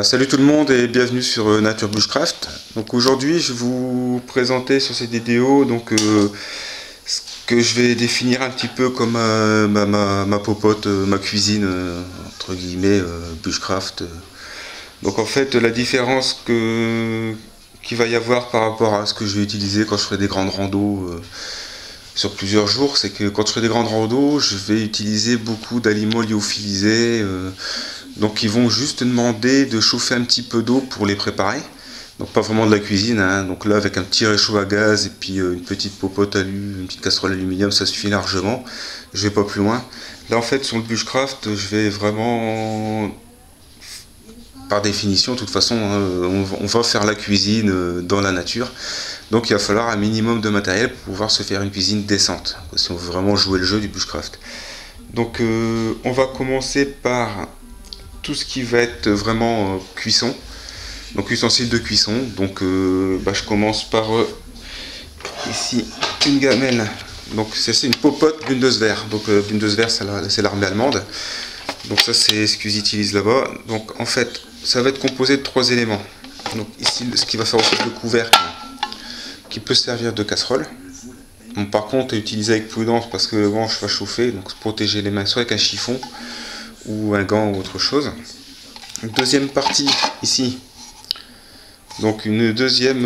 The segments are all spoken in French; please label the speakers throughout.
Speaker 1: Salut tout le monde et bienvenue sur Nature Bushcraft. Donc aujourd'hui je vais vous présenter sur cette vidéo ce que je vais définir un petit peu comme ma popote, ma cuisine entre guillemets Bushcraft. Donc en fait la différence qu'il va y avoir par rapport à ce que je vais utiliser quand je ferai des grandes randos sur plusieurs jours, c'est que quand je ferai des grandes randos, je vais utiliser beaucoup d'aliments lyophilisés. Donc ils vont juste demander de chauffer un petit peu d'eau pour les préparer. Donc pas vraiment de la cuisine, hein. Donc là avec un petit réchaud à gaz et puis une petite popote une petite casserole aluminium, ça suffit largement. Je vais pas plus loin. Là en fait sur le Bushcraft, je vais vraiment, par définition, de toute façon, on va faire la cuisine dans la nature. Donc il va falloir un minimum de matériel pour pouvoir se faire une cuisine décente, si on veut vraiment jouer le jeu du Bushcraft. Donc on va commencer par tout ce qui va être vraiment cuisson, donc ustensiles de cuisson. Donc je commence par ici une gamelle, donc c'est une popote Bundeswehr. Donc Bundeswehr c'est l'armée allemande, donc ça c'est ce qu'ils utilisent là-bas. Donc en fait ça va être composé de trois éléments. Donc ici ce qui va faire aussi le couvercle qui peut servir de casserole. Bon, par contre utiliser avec prudence parce que le manche va chauffer, donc se protéger les mains soit avec un chiffon ou un gant ou autre chose. Deuxième partie ici, donc une deuxième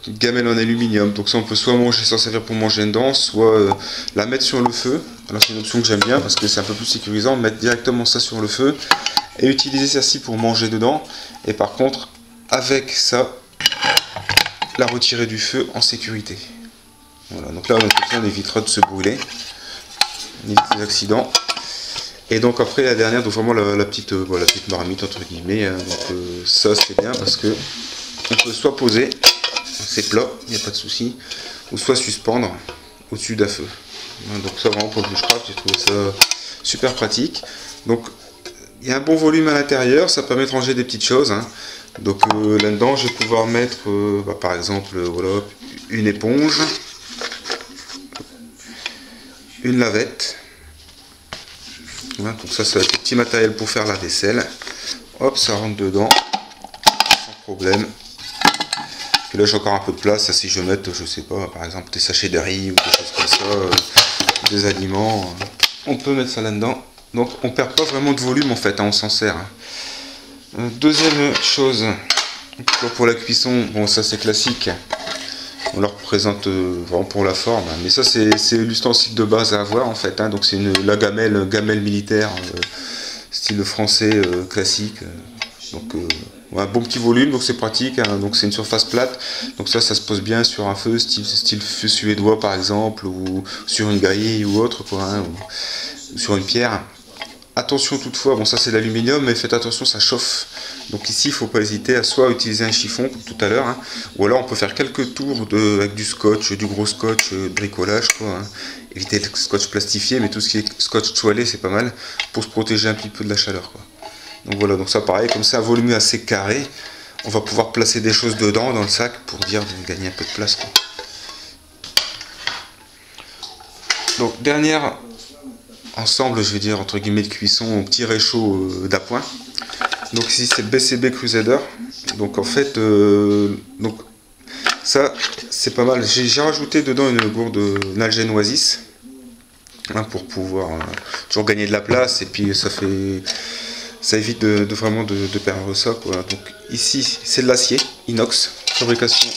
Speaker 1: gamelle en aluminium. Donc ça on peut soit manger, s'en servir pour manger dedans, soit la mettre sur le feu. Alors c'est une option que j'aime bien parce que c'est un peu plus sécurisant, mettre directement ça sur le feu et utiliser celle-ci pour manger dedans. Et par contre avec ça, la retirer du feu en sécurité. Voilà, donc là on évitera de se brûler, on évite les accidents. Et donc après la dernière, donc vraiment la petite marmite entre guillemets, hein. Donc ça c'est bien parce que on peut soit poser, c'est plat, il n'y a pas de souci, ou soit suspendre au-dessus d'un feu. Donc ça vraiment pour le Bushcraft, j'ai trouvé ça super pratique. Donc il y a un bon volume à l'intérieur, ça permet de ranger des petites choses, hein. Donc là-dedans je vais pouvoir mettre par exemple voilà, une éponge, une lavette. Voilà, donc ça c'est le petit matériel pour faire la vaisselle. Hop, ça rentre dedans sans problème. Puis là j'ai encore un peu de place, ça, si je mets, je sais pas, par exemple des sachets de riz ou des choses comme ça, des aliments, on peut mettre ça là-dedans. Donc on perd pas vraiment de volume en fait, hein, on s'en sert. Deuxième chose, pour la cuisson, bon ça c'est classique. On leur présente vraiment pour la forme, mais ça c'est l'ustensile de base à avoir en fait, hein. Donc c'est la gamelle militaire style français classique. Donc un bon petit volume, donc c'est pratique, hein. Donc c'est une surface plate, donc ça se pose bien sur un feu style feu suédois par exemple, ou sur une grille ou autre quoi, hein, ou sur une pierre. Attention toutefois, bon ça c'est l'aluminium, mais faites attention, ça chauffe. Donc ici il ne faut pas hésiter à soit utiliser un chiffon comme tout à l'heure, hein, ou alors on peut faire quelques tours avec du scotch, du gros scotch, bricolage quoi, hein. Éviter le scotch plastifié, mais tout ce qui est scotch toilé c'est pas mal pour se protéger un petit peu de la chaleur quoi. Donc voilà, donc ça pareil, comme c'est un volume assez carré, on va pouvoir placer des choses dedans dans le sac pour dire de gagner un peu de place quoi. Donc dernière ensemble, je vais dire entre guillemets de cuisson, au petit réchaud d'appoint. Donc ici c'est le BCB Crusader. Donc en fait, donc ça c'est pas mal. J'ai rajouté dedans une gourde Nalgene Oasis, hein, pour pouvoir toujours gagner de la place et puis ça évite vraiment de perdre ça quoi. Donc ici c'est de l'acier inox, fabrication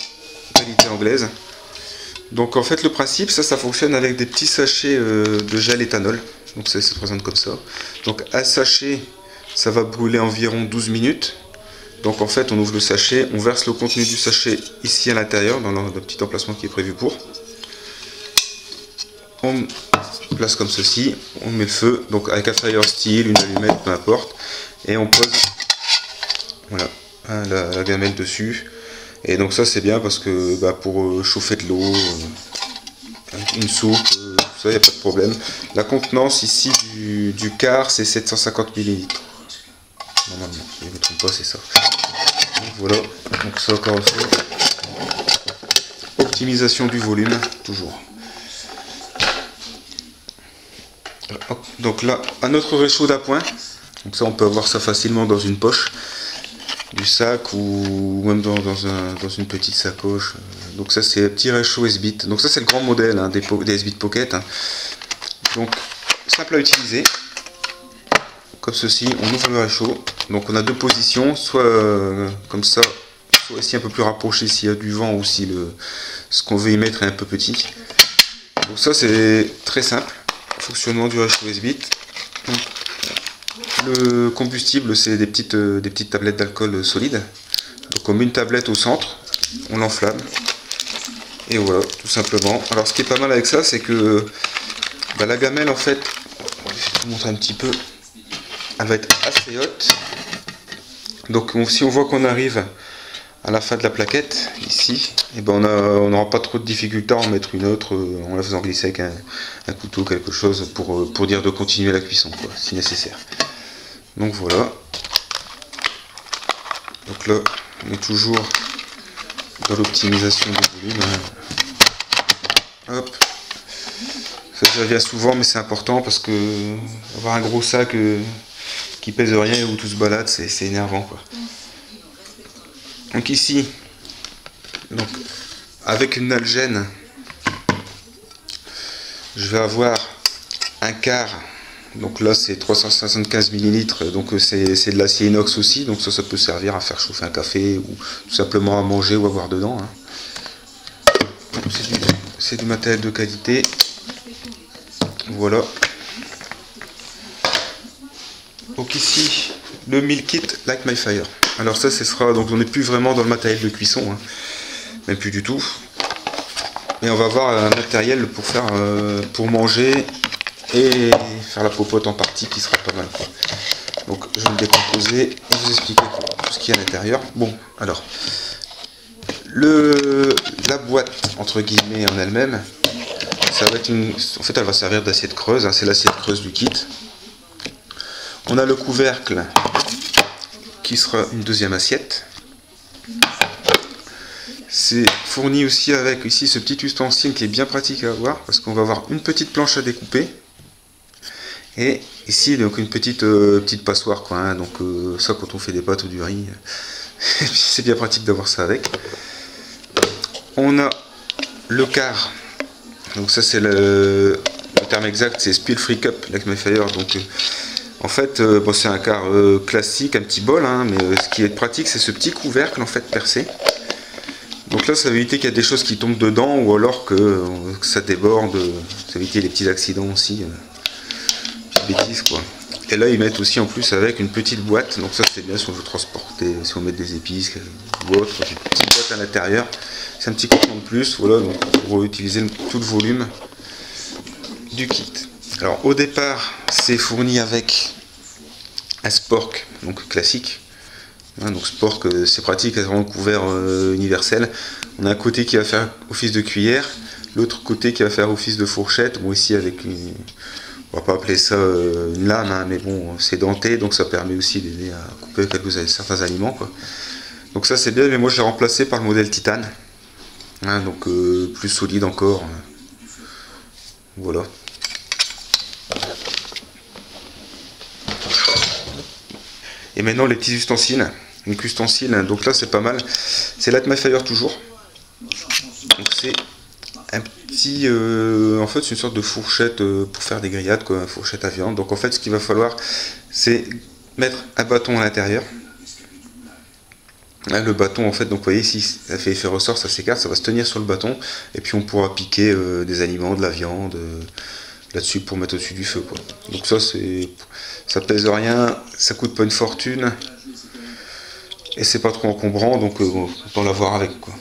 Speaker 1: qualité anglaise. Donc en fait le principe, ça fonctionne avec des petits sachets de gel éthanol. Donc ça se présente comme ça. Donc un sachet, ça va brûler environ 12 minutes. Donc en fait on ouvre le sachet, on verse le contenu du sachet ici à l'intérieur, dans le petit emplacement qui est prévu pour. On place comme ceci, on met le feu, donc avec un fire steel, une allumette, peu importe. Et on pose voilà, la gamelle dessus. Et donc ça c'est bien parce que pour chauffer de l'eau, une soupe, ça il n'y a pas de problème. La contenance ici du quart c'est 750 ml. Normalement, si je ne me trompe pas c'est ça. Donc voilà, donc ça encore une fois. Optimisation du volume, toujours. Donc là, un autre réchaud d'appoint. Donc ça on peut avoir ça facilement dans une poche. du sac ou même dans une petite sacoche. Donc ça c'est un petit réchaud S-Bit. Donc ça c'est le grand modèle hein, des S-Bit Pocket. Hein. Donc simple à utiliser. Comme ceci, on ouvre le réchaud. Donc on a deux positions, soit comme ça, soit ici un peu plus rapproché s'il y a du vent ou si ce qu'on veut y mettre est un peu petit. Donc ça c'est très simple. Fonctionnement du réchaud S-Bit. Le combustible c'est des petites tablettes d'alcool solide. Donc on met une tablette au centre, on l'enflamme. Et voilà, tout simplement. Alors ce qui est pas mal avec ça, c'est que la gamelle en fait, je vais vous montrer un petit peu. Elle va être assez haute. Donc si on voit qu'on arrive à la fin de la plaquette, ici, et ben on n'aura pas trop de difficulté à en mettre une autre en la faisant glisser avec un couteau, quelque chose pour dire de continuer la cuisson, quoi, si nécessaire. Donc voilà. Donc là, on est toujours dans l'optimisation du volume. Hop. Ça vient souvent, mais c'est important parce que avoir un gros sac qui pèse rien et où tout se balade, c'est énervant quoi. Donc ici, donc avec une algène, je vais avoir un quart. Donc là c'est 375 ml, donc c'est de l'acier inox aussi, donc ça peut servir à faire chauffer un café ou tout simplement à manger ou à boire dedans. Hein. C'est du matériel de qualité. Voilà. Donc ici, le meal kit Light My Fire. Alors ça, ce sera, donc on n'est plus vraiment dans le matériel de cuisson, hein, même plus du tout. Et on va avoir un matériel pour manger et faire la popote en partie qui sera pas mal. Quoi. Donc je vais le décomposer et vous expliquer tout ce qu'il y a à l'intérieur. Bon, alors, la boîte, entre guillemets, en elle-même, ça va être en fait, elle va servir d'assiette creuse, hein, c'est l'assiette creuse du kit. On a le couvercle qui sera une deuxième assiette. C'est fourni aussi avec ici ce petit ustensile qui est bien pratique à avoir parce qu'on va avoir une petite planche à découper et ici donc une petite passoire quoi, hein, donc ça quand on fait des pâtes ou du riz c'est bien pratique d'avoir ça avec. On a le quart, donc ça c'est le terme exact, c'est Spill Free Cup Light My Fire. Donc en fait bon, c'est un quart classique, un petit bol, hein, mais ce qui est pratique c'est ce petit couvercle en fait percé. Donc là ça va éviter qu'il y ait des choses qui tombent dedans ou alors que ça déborde, ça va éviter les petits accidents aussi, petites bêtises quoi. Et là ils mettent aussi en plus avec une petite boîte, donc ça c'est bien si on veut transporter, si on met des épices ou autre, une petite boîte à l'intérieur, c'est un petit contenant de plus, voilà, donc pour utiliser tout le volume du kit. Alors au départ c'est fourni avec un spork, donc classique. Hein, donc spork c'est pratique, c'est vraiment couvert universel. On a un côté qui va faire office de cuillère, l'autre côté qui va faire office de fourchette. Bon ici avec une, on va pas appeler ça une lame, hein, mais bon c'est denté, donc ça permet aussi d'aider à couper certains aliments quoi. Donc ça c'est bien, mais moi je l'ai remplacé par le modèle titane, hein, donc plus solide encore. Voilà. Et maintenant les petits ustensiles. Donc ustensile, donc là c'est pas mal. C'est Light My Fire toujours. Donc c'est un petit, en fait c'est une sorte de fourchette pour faire des grillades, quoi, fourchette à viande. Donc en fait ce qu'il va falloir c'est mettre un bâton à l'intérieur. Là, le bâton en fait, donc vous voyez ici ça fait effet ressort, ça s'écarte, ça va se tenir sur le bâton et puis on pourra piquer des aliments, de la viande là-dessus pour mettre au-dessus du feu quoi. Donc ça pèse rien, ça coûte pas une fortune et c'est pas trop encombrant, donc autant l'avoir avec quoi.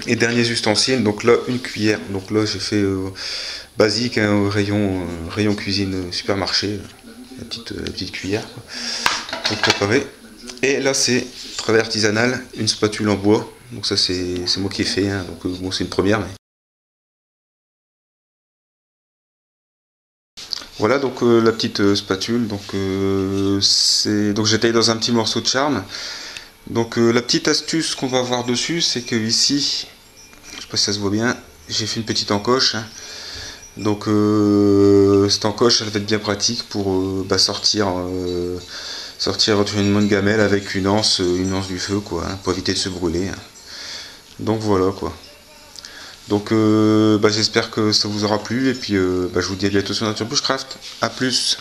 Speaker 1: Et derniers ustensiles, donc là une cuillère, donc là j'ai fait basique, hein, rayon cuisine supermarché, la petite cuillère quoi, pour préparer. Et là c'est travail artisanal, une spatule en bois, donc ça c'est moi qui ai fait, hein, donc bon c'est une première mais... Voilà donc la petite spatule, donc j'ai taillé dans un petit morceau de charme. Donc la petite astuce qu'on va voir dessus, c'est que ici, je sais pas si ça se voit bien, j'ai fait une petite encoche. Hein. Donc cette encoche, elle va être bien pratique pour sortir sortir éventuellement une gamelle avec une anse du feu, quoi, hein, pour éviter de se brûler. Hein. Donc voilà, quoi. Donc j'espère que ça vous aura plu, et puis je vous dis à bientôt sur Nature Bushcraft. A plus.